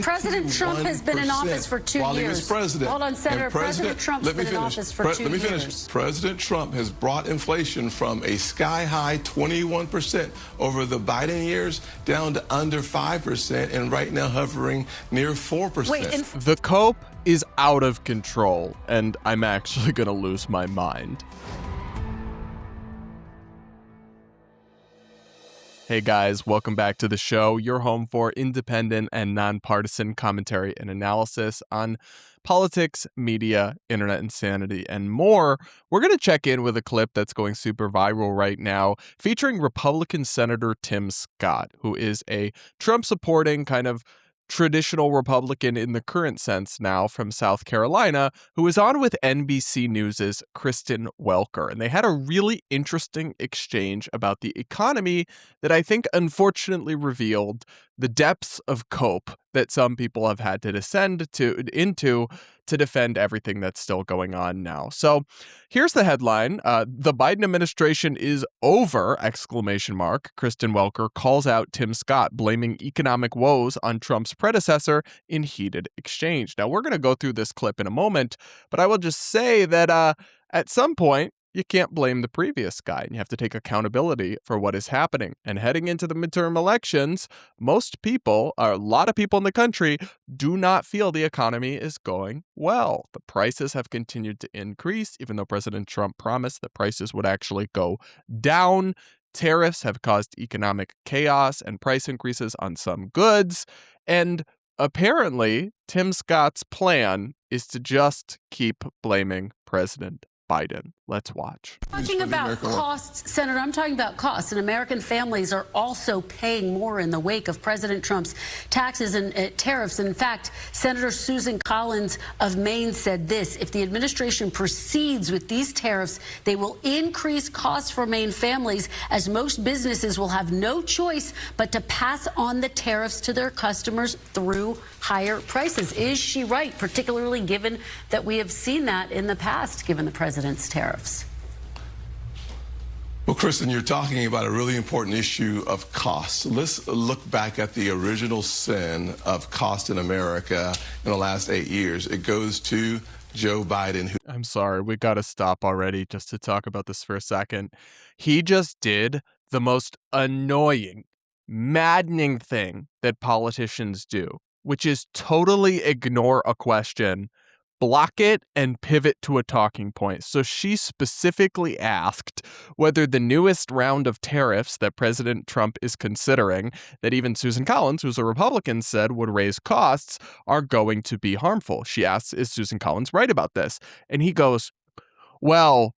President Trump has been in office for 2 years. While he was president. Hold on, Senator. President Trump's been in office for 2 years. Finish. President Trump has brought inflation from a sky-high 21% over the Biden years down to under 5%, and right now hovering near 4%. Wait, The cope is out of control, and I'm actually going to lose my mind. Hey guys, welcome back to the show, your home for independent and nonpartisan commentary and analysis on politics, media, internet insanity, and more. We're going to check in with a clip that's going super viral right now featuring Republican Senator Tim Scott, who is a Trump-supporting kind of traditional Republican in the current sense now from South Carolina, who is on with NBC News' Kristen Welker. And they had a really interesting exchange about the economy that I think unfortunately revealed the depths of cope that some people have had to descend into to defend everything that's still going on now. So here's the headline. The Biden administration is over, ! Kristen Welker calls out Tim Scott, blaming economic woes on Trump's predecessor in heated exchange. Now, we're going to go through this clip in a moment, but I will just say that at some point, you can't blame the previous guy, and you have to take accountability for what is happening. And heading into the midterm elections, most people, or a lot of people in the country, do not feel the economy is going well. The prices have continued to increase, even though President Trump promised that prices would actually go down. Tariffs have caused economic chaos and price increases on some goods. And apparently, Tim Scott's plan is to just keep blaming President Biden. Let's watch. Talking about costs, Senator, I'm talking about costs, and American families are also paying more in the wake of President Trump's taxes and tariffs. In fact, Senator Susan Collins of Maine said this: if the administration proceeds with these tariffs, they will increase costs for Maine families, as most businesses will have no choice but to pass on the tariffs to their customers through higher prices. Is she right, particularly given that we have seen that in the past, given the president's tariffs? Well, Kristen, you're talking about a really important issue of cost. Let's look back at the original sin of cost in America in the last 8 years. It goes to Joe Biden. I'm sorry, we got to stop already just to talk about this for a second. He just did the most annoying, maddening thing that politicians do, which is totally ignore a question, block it, and pivot to a talking point. So she specifically asked whether the newest round of tariffs that President Trump is considering, that even Susan Collins, who's a Republican, said would raise costs, are going to be harmful. She asks, is Susan Collins right about this? And he goes, well,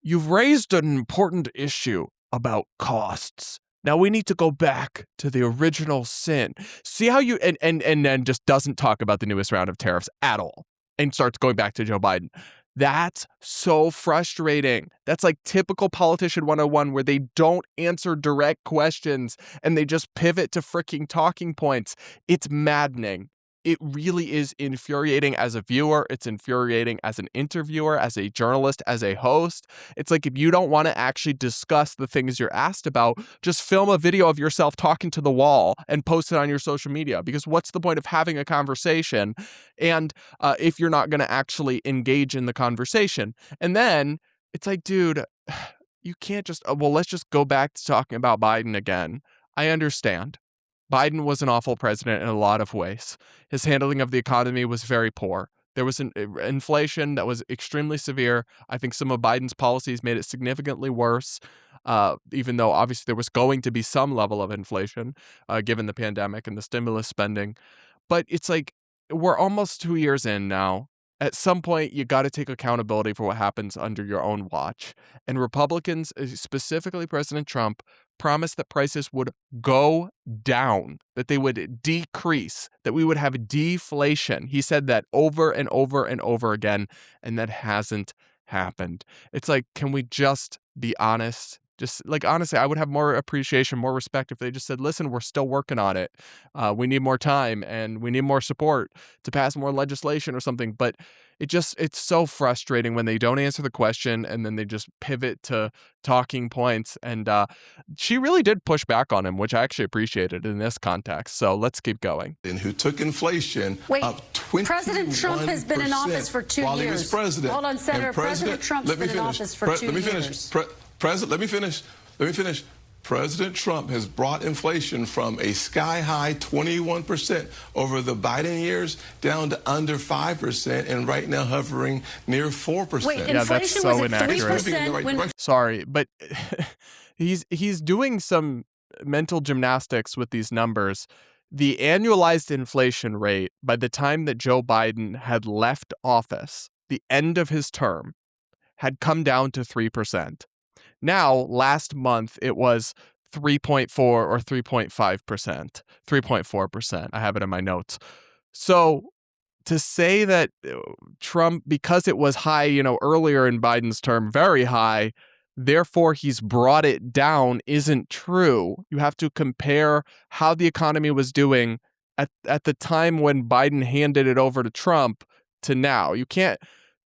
you've raised an important issue about costs. Now we need to go back to the original sin. See how you, and then just doesn't talk about the newest round of tariffs at all, and starts going back to Joe Biden. That's so frustrating. That's like typical politician 101, where they don't answer direct questions and they just pivot to freaking talking points. It's maddening. It really is infuriating as a viewer. It's infuriating as an interviewer, as a journalist, as a host. It's like, if you don't want to actually discuss the things you're asked about, just film a video of yourself talking to the wall and post it on your social media. Because what's the point of having a conversation and if you're not going to actually engage in the conversation? And then it's like, dude, you can't just, well, let's just go back to talking about Biden again. I understand. Biden was an awful president in a lot of ways. His handling of the economy was very poor. There was an inflation that was extremely severe. I think some of Biden's policies made it significantly worse, even though obviously there was going to be some level of inflation given the pandemic and the stimulus spending. But it's like, we're almost 2 years in now. At some point, you got to take accountability for what happens under your own watch. And Republicans, specifically President Trump, promised that prices would go down, that they would decrease, that we would have deflation. He said that over and over and over again, and that hasn't happened. It's like, can we just be honest Just like, honestly, I would have more appreciation, more respect if they just said, listen, we're still working on it. We need more time and we need more support to pass more legislation or something. But it's so frustrating when they don't answer the question and then they just pivot to talking points. And she really did push back on him, which I actually appreciated in this context. So let's keep going. And who took inflation up 21%. President Trump has been in office for 2 years. While he was president. Hold on, Senator. President Trump's been in office for 2 years. Let me finish. President Trump has brought inflation from a sky-high 21% over the Biden years down to under 5% and right now hovering near 4%. Wait, inflation was at 3% when... Sorry, but he's doing some mental gymnastics with these numbers. The annualized inflation rate by the time that Joe Biden had left office, the end of his term, had come down to 3%. Now, last month, it was 3.4 or 3.5%, 3.4%. I have it in my notes. So to say that Trump, because it was high, earlier in Biden's term, very high, therefore he's brought it down isn't true. You have to compare how the economy was doing at the time when Biden handed it over to Trump to now. You can't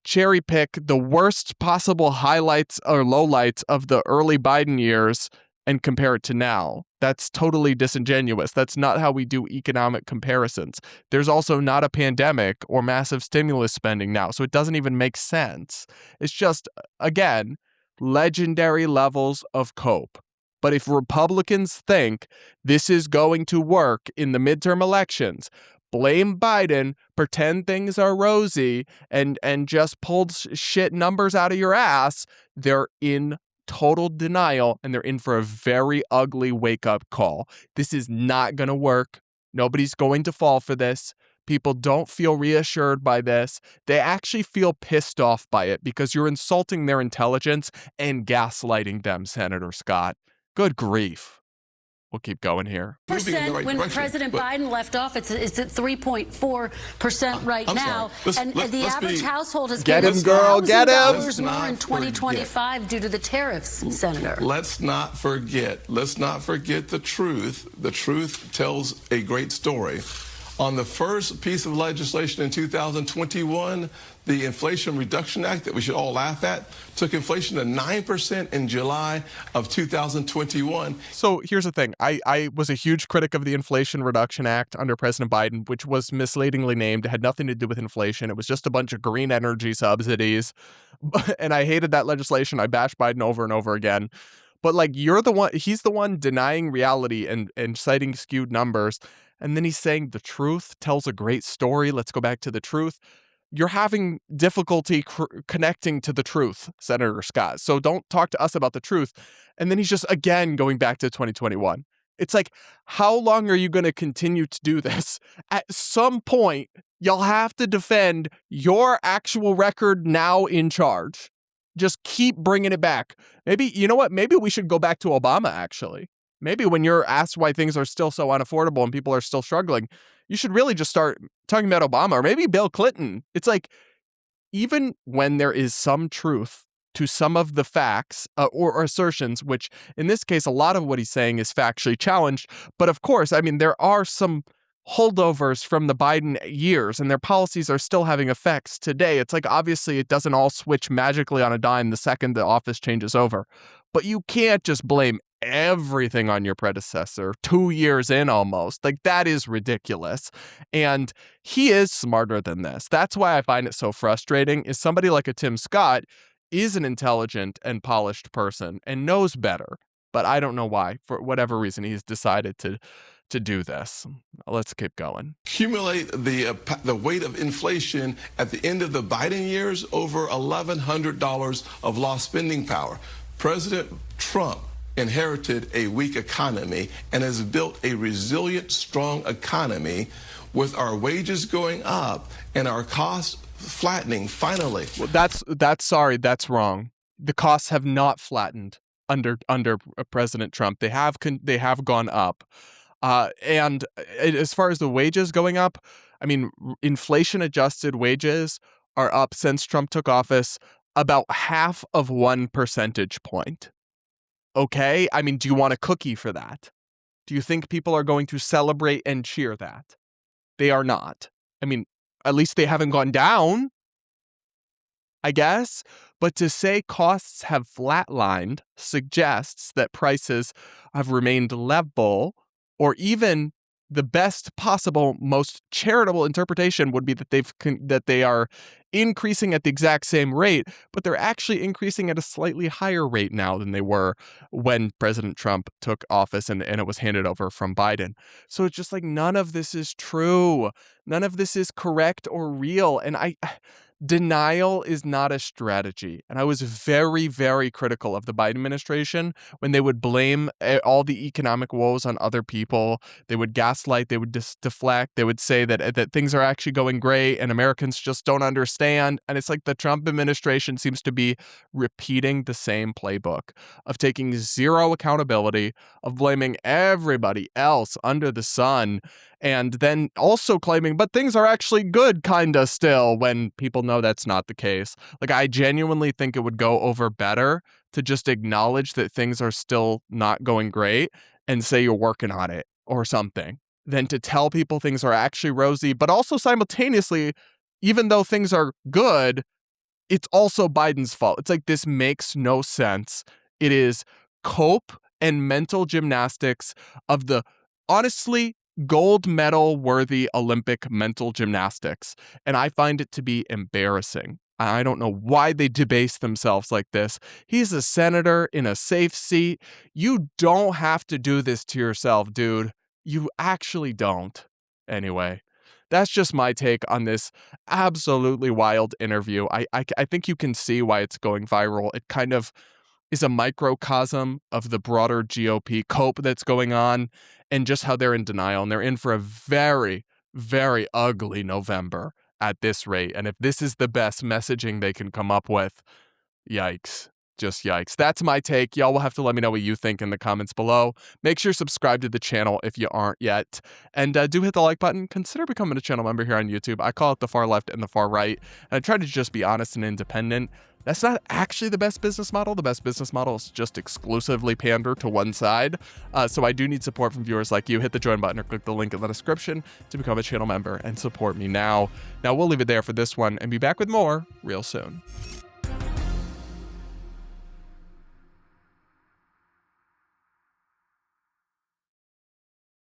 cherry pick the worst possible highlights or lowlights of the early Biden years and compare it to now. That's totally disingenuous. That's not how we do economic comparisons. There's also not a pandemic or massive stimulus spending now, so it doesn't even make sense. It's just, again, legendary levels of cope. But if Republicans think this is going to work in the midterm elections, blame Biden, pretend things are rosy, and just pull shit numbers out of your ass, they're in total denial, and they're in for a very ugly wake-up call. This is not going to work. Nobody's going to fall for this. People don't feel reassured by this. They actually feel pissed off by it because you're insulting their intelligence and gaslighting them, Senator Scott. Good grief. We'll keep going here. When President Biden left office, it's at 3.4% right now. And the average household has get him, girl, get him. More in 2025 due to the tariffs, Senator. Let's not forget the truth. The truth tells a great story. On the first piece of legislation in 2021, the Inflation Reduction Act that we should all laugh at took inflation to 9% in July of 2021. So here's the thing. I was a huge critic of the Inflation Reduction Act under President Biden, which was misleadingly named. It had nothing to do with inflation. It was just a bunch of green energy subsidies. And I hated that legislation. I bashed Biden over and over again. But he's the one denying reality and citing skewed numbers. And then he's saying the truth tells a great story. Let's go back to the truth. You're having difficulty connecting to the truth, Senator Scott. So don't talk to us about the truth. And then he's just, again, going back to 2021. It's like, how long are you going to continue to do this? At some point, you'll have to defend your actual record now in charge. Just keep bringing it back. Maybe, you know what? Maybe we should go back to Obama, actually. Maybe when you're asked why things are still so unaffordable and people are still struggling, you should really just start talking about Obama or maybe Bill Clinton. It's like, even when there is some truth to some of the facts or assertions, which in this case, a lot of what he's saying is factually challenged. But of course, I mean, there are some holdovers from the Biden years and their policies are still having effects today. It's like, obviously, it doesn't all switch magically on a dime the second the office changes over. But you can't just blame everything on your predecessor 2 years in almost. Like, that is ridiculous. And he is smarter than this. That's why I find it so frustrating is somebody like a Tim Scott is an intelligent and polished person and knows better. But I don't know why, for whatever reason, he's decided to do this. Let's keep going. Accumulate the weight of inflation at the end of the Biden years, over $1,100 of lost spending power. President Trump inherited a weak economy and has built a resilient, strong economy with our wages going up and our costs flattening finally. Well, that's wrong. The costs have not flattened under President Trump. They have gone up. And as far as the wages going up, I mean, inflation adjusted wages are up since Trump took office about half of 1 percentage point. Okay? I mean, do you want a cookie for that? Do you think people are going to celebrate and cheer that? They are not. I mean, at least they haven't gone down, I guess. But to say costs have flatlined suggests that prices have remained level, or even the best possible, most charitable interpretation would be that that they are increasing at the exact same rate, but they're actually increasing at a slightly higher rate now than they were when President Trump took office and it was handed over from Biden. So it's just like none of this is true. None of this is correct or real. And denial is not a strategy. And I was very, very critical of the Biden administration when they would blame all the economic woes on other people. They would gaslight, they would deflect, they would say that things are actually going great and Americans just don't understand. And it's like the Trump administration seems to be repeating the same playbook of taking zero accountability, of blaming everybody else under the sun, and then also claiming, but things are actually good kinda still, when people know that's not the case. Like, I genuinely think it would go over better to just acknowledge that things are still not going great and say you're working on it or something, than to tell people things are actually rosy, but also simultaneously, even though things are good, it's also Biden's fault. It's like, this makes no sense. It is cope and mental gymnastics of the, honestly, gold medal worthy Olympic mental gymnastics. And I find it to be embarrassing. I don't know why they debase themselves like this. He's a senator in a safe seat. You don't have to do this to yourself, dude. You actually don't. Anyway, that's just my take on this absolutely wild interview. I think you can see why it's going viral. It kind of is a microcosm of the broader GOP cope that's going on and just how they're in denial. And they're in for a very, very ugly November at this rate. And if this is the best messaging they can come up with, yikes. Just yikes. That's my take. Y'all will have to let me know what you think in the comments below. Make sure you subscribe to the channel if you aren't yet. And do hit the like button. Consider becoming a channel member here on YouTube. I call it the far left and the far right. And I try to just be honest and independent. That's not actually the best business model. The best business model is just exclusively pander to one side. So I do need support from viewers like you. Hit the join button or click the link in the description to become a channel member and support me now. Now we'll leave it there for this one and be back with more real soon.